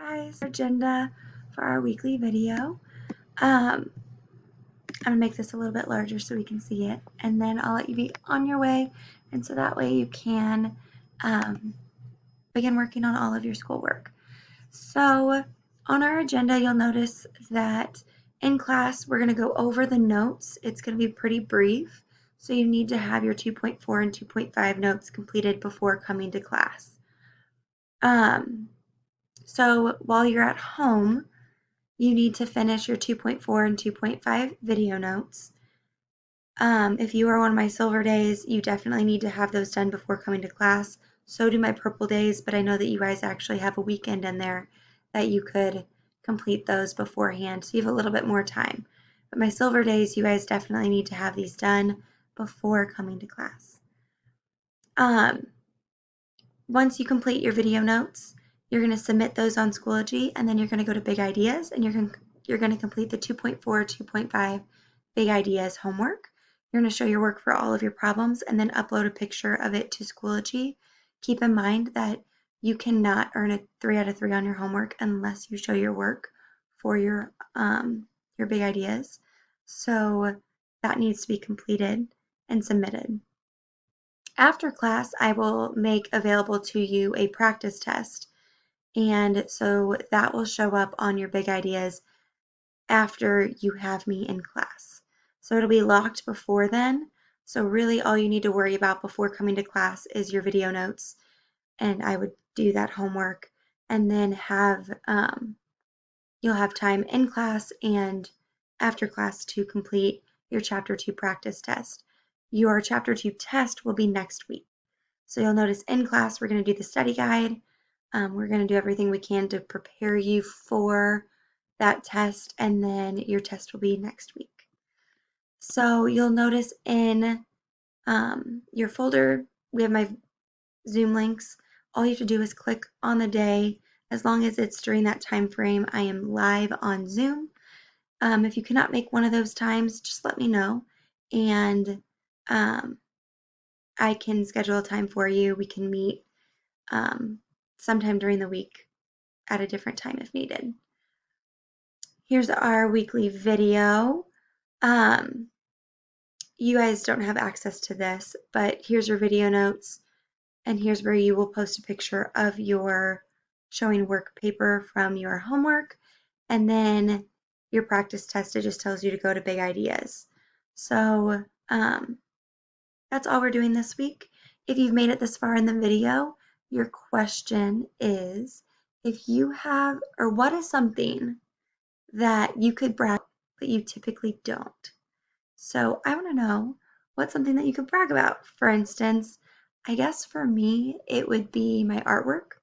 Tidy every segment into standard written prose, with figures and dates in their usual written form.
Guys, agenda for our weekly video. I'm gonna make this a little bit larger so we can see it, and then I'll let you be on your way, and so that way you can begin working on all of your schoolwork. So on our agenda, you'll notice that in class we're gonna go over the notes. It's gonna be pretty brief, so you need to have your 2.4 and 2.5 notes completed before coming to class. So while you're at home, you need to finish your 2.4 and 2.5 video notes. If you are one of my silver days, you definitely need to have those done before coming to class. So do my purple days, but I know that you guys actually have a weekend in there that you could complete those beforehand, so you have a little bit more time. But my silver days, you guys definitely need to have these done before coming to class. Once you complete your video notes, you're going to submit those on Schoology, and then you're going to go to Big Ideas, and you're going to complete the 2.4, 2.5 Big Ideas homework. You're going to show your work for all of your problems and then upload a picture of it to Schoology. Keep in mind that you cannot earn a 3 out of 3 on your homework unless you show your work for your Big Ideas. So that needs to be completed and submitted. After class, I will make available to you a practice test, and so that will show up on your Big Ideas after you have me in class. So it'll be locked before then, so really all you need to worry about before coming to class is your video notes, and I would do that homework, and then you'll have time in class and after class to complete your Chapter 2 practice test. Your Chapter 2 test will be next week. So you'll notice in class, we're going to do the study guide. We're going to do everything we can to prepare you for that test, and then your test will be next week. So you'll notice in your folder, we have my Zoom links. All you have to do is click on the day. As long as it's during that time frame, I am live on Zoom. If you cannot make one of those times, just let me know, and I can schedule a time for you. We can meet sometime during the week at a different time if needed. Here's our weekly video. You guys don't have access to this, but here's your video notes, and here's where you will post a picture of your showing work paper from your homework, and then your practice test, it just tells you to go to Big Ideas. So that's all we're doing this week. If you've made it this far in the video, your question is, if you have, or what is something that you could brag but you typically don't? So I want to know what's something that you could brag about. For instance, I guess for me, it would be my artwork.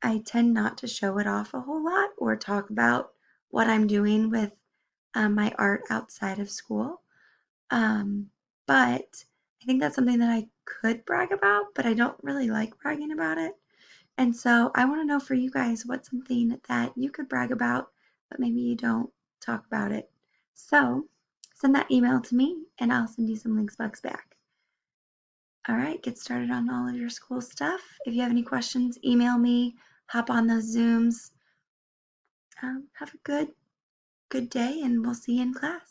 I tend not to show it off a whole lot or talk about what I'm doing with my art outside of school. But I think that's something that I could brag about, but I don't really like bragging about it. And so I want to know for you guys what's something that you could brag about, but maybe you don't talk about it. So send that email to me and I'll send you some links bucks back. All right, get started on all of your school stuff. If you have any questions, email me, hop on those Zooms. Have a good day, and we'll see you in class.